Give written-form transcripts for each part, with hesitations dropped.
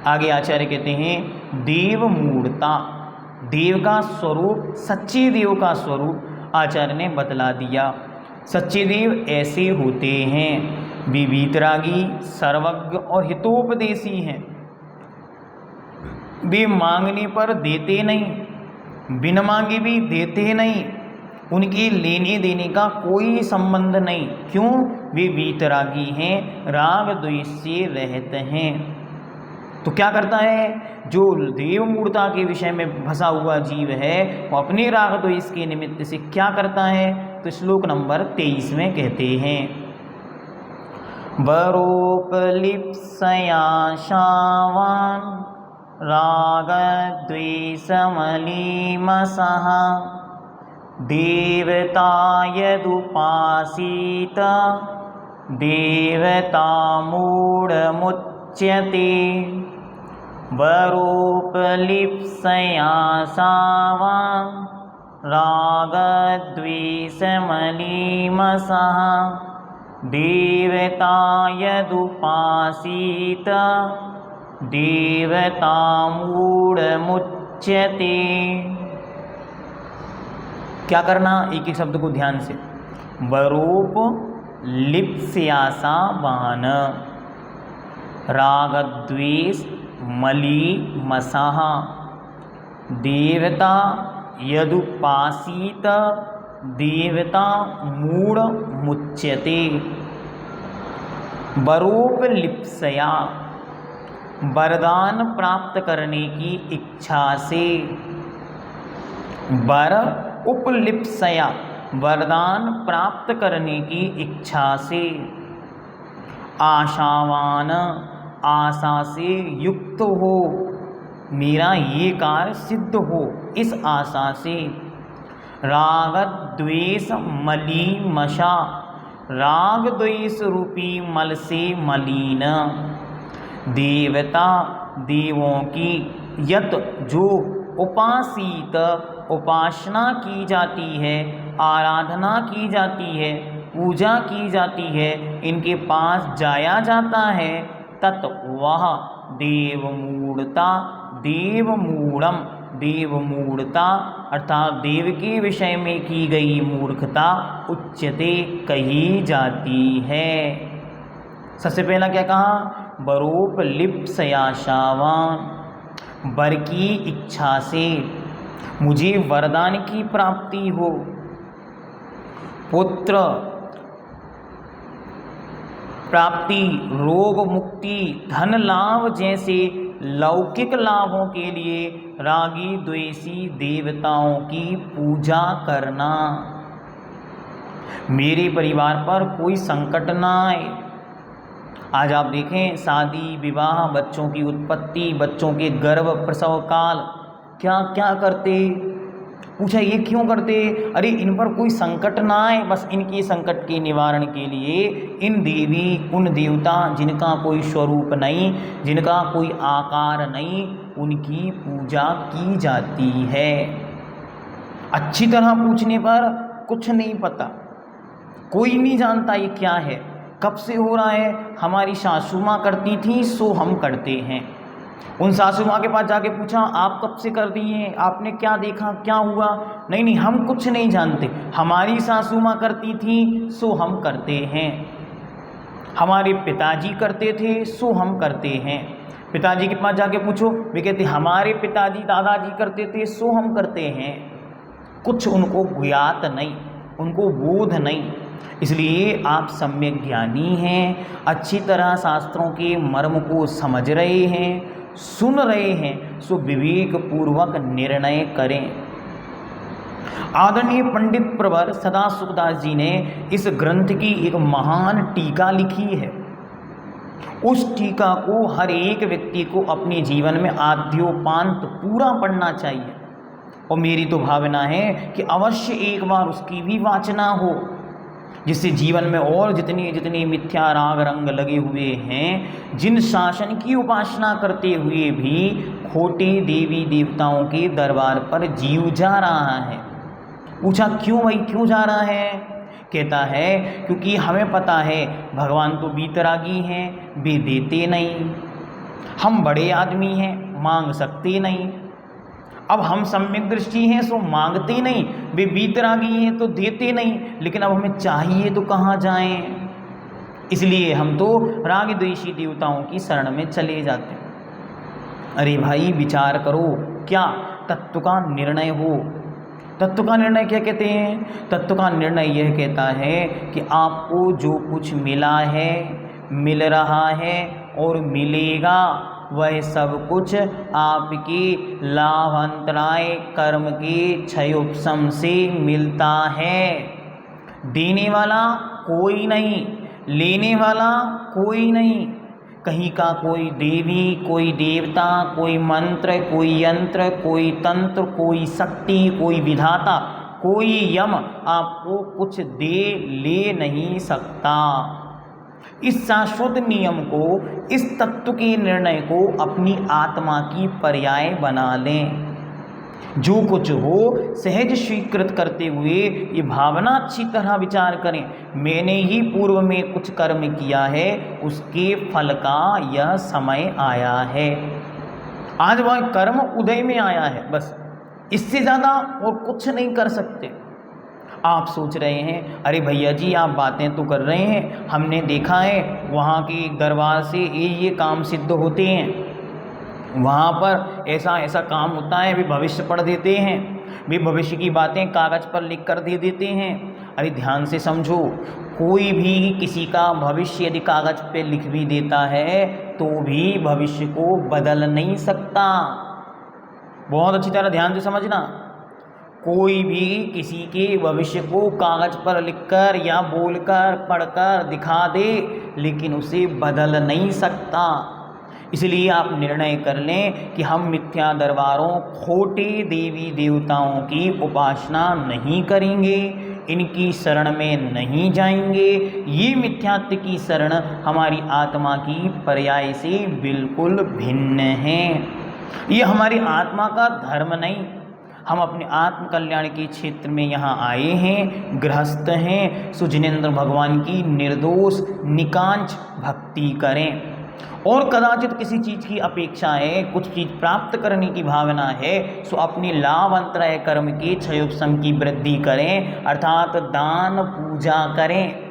आगे आचार्य कहते हैं देव मूढ़ता, देव का स्वरूप, सच्चे देव का स्वरूप आचार्य ने बतला दिया। सच्चे देव ऐसे होते हैं, वे वीतरागी, सर्वज्ञ और हितोपदेशी हैं। वे मांगने पर देते नहीं, बिन मांगे भी देते नहीं, उनके लेने देने का कोई संबंध नहीं। क्यों? वे वीतरागी हैं, राग द्वेष से रहित हैं। तो क्या करता है? जो देव मूढ़ता के विषय में फंसा हुआ जीव है वो अपने राग द्वेष के निमित्त से क्या करता है? तो श्लोक नंबर 23 में कहते हैं वरोपलिप्सया शावान् राग द्वेष मलीमसः देवता यदुपासीत देवता मूढ़मुच्यते वरोपलिप्सया सावान् रागद्वेषमलीमसः देवता यदुपासीत देवता मूढ़मुच्यते। क्या करना? एक एक शब्द को ध्यान से। वरोप लिप्स्यासा वान रागद्वेष मलीमसः देवता यदुपासीत देवता मूढ़ मुच्यते। वरोपलिप्सया, वरदान प्राप्त करने की इच्छा से। वर उपलिप्सया, वरदान प्राप्त करने की इच्छा से। आशावान, आशा से युक्त हो, मेरा ये कार्य सिद्ध हो, इस आशा से। राग द्वेष मलीमसा, राग द्वेष रूपी मल से मलिन। देवता, देवों की, यत जो, उपासीत उपासना की जाती है, आराधना की जाती है, पूजा की जाती है, इनके पास जाया जाता है, तत् वह देवमूढ़ता, देवमूढ़म, देवमूढ़ता अर्थात देव के विषय में की गई मूर्खता उच्यते, कही जाती है। सबसे पहला क्या कहा? वरोपलिप्सया शावान्, वर की इच्छा से, मुझे वरदान की प्राप्ति हो, पुत्र प्राप्ति, रोग मुक्ति, धन लाभ जैसे लौकिक लाभों के लिए रागी द्वेषी देवताओं की पूजा करना। मेरे परिवार पर कोई संकट ना आए। आज आप देखें शादी विवाह, बच्चों की उत्पत्ति, बच्चों के गर्भ प्रसव काल, क्या क्या करते। पूछा ये क्यों करते? अरे इन पर कोई संकट ना आए, बस इनके संकट के निवारण के लिए इन देवी, उन देवता जिनका कोई स्वरूप नहीं, जिनका कोई आकार नहीं, उनकी पूजा की जाती है। अच्छी तरह पूछने पर कुछ नहीं पता, कोई नहीं जानता ये क्या है, कब से हो रहा है। हमारी सासू माँ करती थी सो हम करते हैं। उन सासू माँ के पास जाके पूछा आप कब से कर रही हैं, आपने क्या देखा, क्या हुआ? नहीं नहीं, हम कुछ नहीं जानते, हमारी सासू माँ करती थी सो हम करते हैं। हमारे पिताजी करते थे सो हम करते हैं। पिताजी के पास जाके पूछो, वे कहते हमारे पिताजी दादाजी करते थे सो हम करते हैं। कुछ उनको ज्ञात नहीं, उनको बोध नहीं। इसलिए आप सम्यक ज्ञानी हैं, अच्छी तरह शास्त्रों के मर्म को समझ रहे हैं, सुन रहे हैं, सो विवेक पूर्वक निर्णय करें। आदरणीय पंडित प्रवर सदा सुखदास जी ने इस ग्रंथ की एक महान टीका लिखी है। उस टीका को हर एक व्यक्ति को अपने जीवन में आद्योपांत पूरा पढ़ना चाहिए, और मेरी तो भावना है कि अवश्य एक बार उसकी भी वाचना हो, जिससे जीवन में और जितने जितने मिथ्या राग रंग लगे हुए हैं, जिन शासन की उपासना करते हुए भी खोटे देवी देवताओं के दरबार पर जीव जा रहा है। पूछा क्यों भाई, क्यों जा रहा है? कहता है क्योंकि हमें पता है भगवान तो बीतरागी हैं, वे देते नहीं, हम बड़े आदमी हैं, मांग सकते नहीं। अब हम सम्यक दृष्टि हैं सो मांगते नहीं, वे वीतरागी हैं तो देते नहीं, लेकिन अब हमें चाहिए तो कहाँ जाएं? इसलिए हम तो राग द्वेषी देवताओं की शरण में चले जाते हैं। अरे भाई विचार करो, क्या तत्व का निर्णय हो। तत्व का निर्णय क्या कहते हैं? तत्व का निर्णय यह कहता है कि आपको जो कुछ मिला है, मिल रहा है और मिलेगा, वह सब कुछ आपके लाभांतराय कर्म के क्षयोपशम से मिलता है। देने वाला कोई नहीं, लेने वाला कोई नहीं। कहीं का कोई देवी, कोई देवता, कोई मंत्र, कोई यंत्र, कोई तंत्र, कोई शक्ति, कोई विधाता, कोई यम आपको कुछ दे ले नहीं सकता। इस शाश्वत नियम को, इस तत्व के निर्णय को अपनी आत्मा की पर्याय बना लें। जो कुछ हो सहज स्वीकृत करते हुए ये भावना अच्छी तरह विचार करें, मैंने ही पूर्व में कुछ कर्म किया है, उसके फल का यह समय आया है। आज वह कर्म उदय में आया है, बस इससे ज़्यादा और कुछ नहीं कर सकते। आप सोच रहे हैं अरे भैया जी आप बातें तो कर रहे हैं, हमने देखा है वहाँ के दरबार से ये काम सिद्ध होते हैं, वहाँ पर ऐसा ऐसा काम होता है, वे भविष्य पढ़ देते हैं, वे भविष्य की बातें कागज़ पर लिख कर दे देते हैं। अरे ध्यान से समझो, कोई भी किसी का भविष्य यदि कागज़ पे लिख भी देता है तो भी भविष्य को बदल नहीं सकता। बहुत अच्छी तरह ध्यान से समझना, कोई भी किसी के भविष्य को कागज़ पर लिखकर या बोलकर पढ़कर दिखा दे, लेकिन उसे बदल नहीं सकता। इसलिए आप निर्णय कर लें कि हम मिथ्या दरबारों, खोटे देवी देवताओं की उपासना नहीं करेंगे, इनकी शरण में नहीं जाएंगे। ये मिथ्यात्व की शरण हमारी आत्मा की पर्याय से बिल्कुल भिन्न है। ये हमारी आत्मा का धर्म नहीं। हम अपने आत्म कल्याण के क्षेत्र में यहाँ आए हैं, गृहस्थ हैं, सो जिनेंद्र भगवान की निर्दोष निकांच भक्ति करें। और कदाचित किसी चीज़ की अपेक्षा है, कुछ चीज़ प्राप्त करने की भावना है, सो अपनी लाभ अंतराय कर्म के क्षयोपशम की वृद्धि करें, अर्थात दान पूजा करें।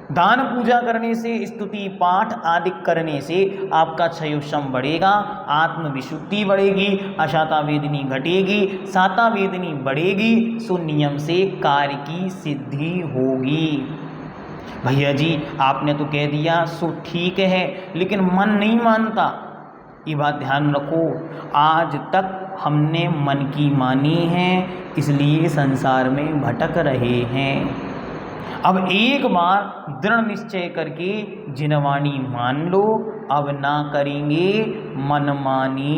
दान पूजा करने से, स्तुति पाठ आदि करने से आपका क्षयोपशम बढ़ेगा, आत्मविशुद्धि बढ़ेगी, अशाता वेदनी घटेगी, साता वेदनी बढ़ेगी, सो नियम से कार्य की सिद्धि होगी। भैया जी आपने तो कह दिया सो ठीक है, लेकिन मन नहीं मानता। ये बात ध्यान रखो, आज तक हमने मन की मानी है, इसलिए संसार में भटक रहे हैं। अब एक बार दृढ़ निश्चय करके जिनवाणी मान लो, अब ना करेंगे मनमानी,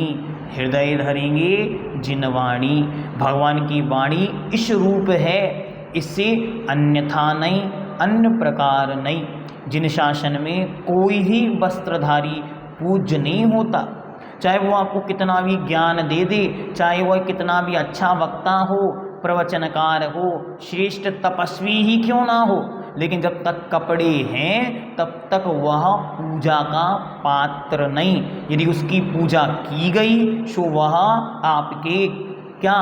हृदय धरेंगे जिनवाणी। भगवान की वाणी इस रूप है, इससे अन्यथा नहीं, अन्य प्रकार नहीं। जिन शासन में कोई ही वस्त्रधारी पूज्य नहीं होता, चाहे वो आपको कितना भी ज्ञान दे दे, चाहे वह कितना भी अच्छा वक्ता हो, प्रवचनकार हो, श्रेष्ठ तपस्वी ही क्यों ना हो, लेकिन जब तक कपड़े हैं तब तक वह पूजा का पात्र नहीं। यदि उसकी पूजा की गई सो वह आपके क्या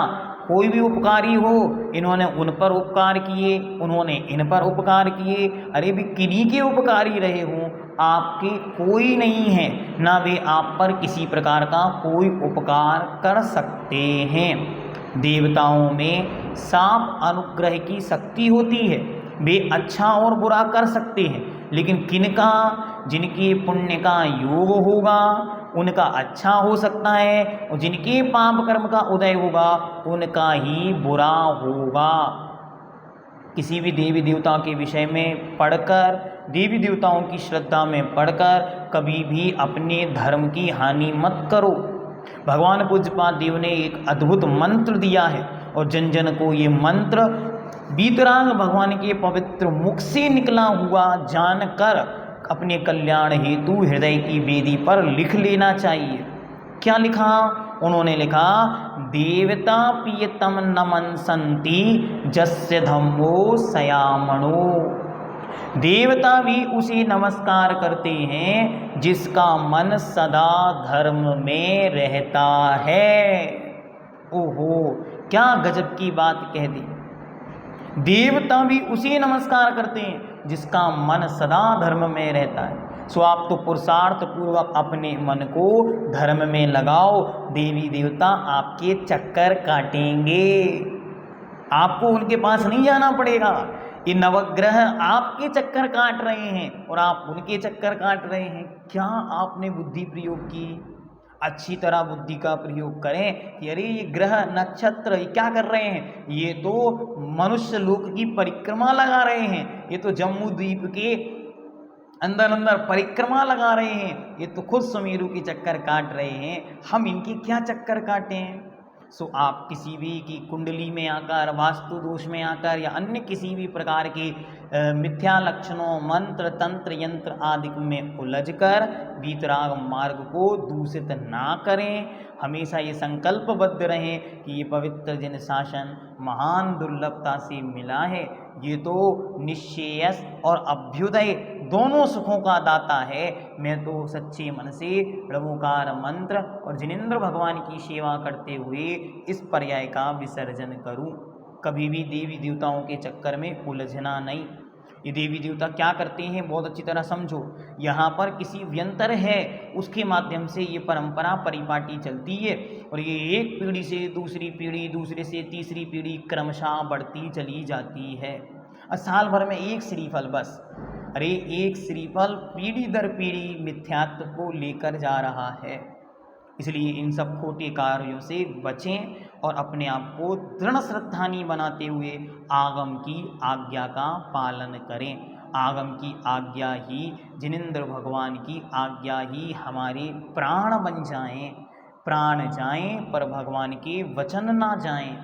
कोई भी उपकारी हो, इन्होंने उन पर उपकार किए, उन्होंने इन पर उपकार किए, अरे भी किन्हीं के उपकारी रहे हों, आपके कोई नहीं है, ना वे आप पर किसी प्रकार का कोई उपकार कर सकते हैं। देवताओं में साफ अनुग्रह की शक्ति होती है, वे अच्छा और बुरा कर सकते हैं, लेकिन किनका, जिनके पुण्य का योग होगा उनका अच्छा हो सकता है, और जिनके पाप कर्म का उदय होगा उनका ही बुरा होगा। किसी भी देवी देवताओं के विषय में पढ़कर, देवी देवताओं की श्रद्धा में पढ़कर कभी भी अपने धर्म की हानि मत करो। भगवान पूज्यपाद देव ने एक अद्भुत मंत्र दिया है, और जन जन को ये मंत्र वीतराग भगवान के पवित्र मुख से निकला हुआ जानकर अपने कल्याण हेतु हृदय की वेदी पर लिख लेना चाहिए। क्या लिखा? उन्होंने लिखा, देवता पियतम नमन संति जस्य धम्मो सयामणो। देवता भी उसे नमस्कार करते हैं जिसका मन सदा धर्म में रहता है। ओहो, क्या गजब की बात कह दी। देवता भी उसे नमस्कार करते हैं जिसका मन सदा धर्म में रहता है। सो आप तो पुरुषार्थ पूर्वक अपने मन को धर्म में लगाओ, देवी देवता आपके चक्कर काटेंगे। आपको उनके पास नहीं जाना पड़ेगा। ये नवग्रह आपके चक्कर काट रहे हैं और आप उनके चक्कर काट रहे हैं। क्या आपने बुद्धि प्रयोग की? अच्छी तरह बुद्धि का प्रयोग करें कि अरे ये ग्रह नक्षत्र ये क्या कर रहे हैं, ये तो मनुष्य लोक की परिक्रमा लगा रहे हैं, ये तो जम्मू द्वीप के अंदर अंदर परिक्रमा लगा रहे हैं, ये तो खुद सुमेरु के चक्कर काट रहे हैं, हम इनके क्या चक्कर काटें। सो आप किसी भी की कुंडली में आकर, वास्तु दोष में आकर या अन्य किसी भी प्रकार के मिथ्या लक्षणों, मंत्र तंत्र यंत्र आदि में उलझकर वीतराग मार्ग को दूषित ना करें। हमेशा ये संकल्पबद्ध रहें कि ये पवित्र जिन शासन महान दुर्लभता से मिला है, ये तो निश्चेयस और अभ्युदय दोनों सुखों का दाता है। मैं तो सच्चे मन से णवोकार मंत्र और जिनेंद्र भगवान की सेवा करते हुए इस पर्याय का विसर्जन करूं। कभी भी देवी देवताओं के चक्कर में उलझना नहीं। ये देवी देवता क्या करते हैं बहुत अच्छी तरह समझो। यहाँ पर किसी व्यंतर है, उसके माध्यम से ये परंपरा परिपाटी चलती है और ये एक पीढ़ी से दूसरी पीढ़ी, दूसरे से तीसरी पीढ़ी क्रमशः बढ़ती चली जाती है। साल भर में एक श्रीफल बस, अरे एक श्रीफल पीढ़ी दर पीढ़ी मिथ्यात्व को लेकर जा रहा है। इसलिए इन सब खोटे कार्यों से बचें और अपने आप को दृढ़ श्रद्धानी बनाते हुए आगम की आज्ञा का पालन करें। आगम की आज्ञा ही, जिनेंद्र भगवान की आज्ञा ही हमारे प्राण बन जाएं। प्राण जाएं पर भगवान के वचन ना जाएं।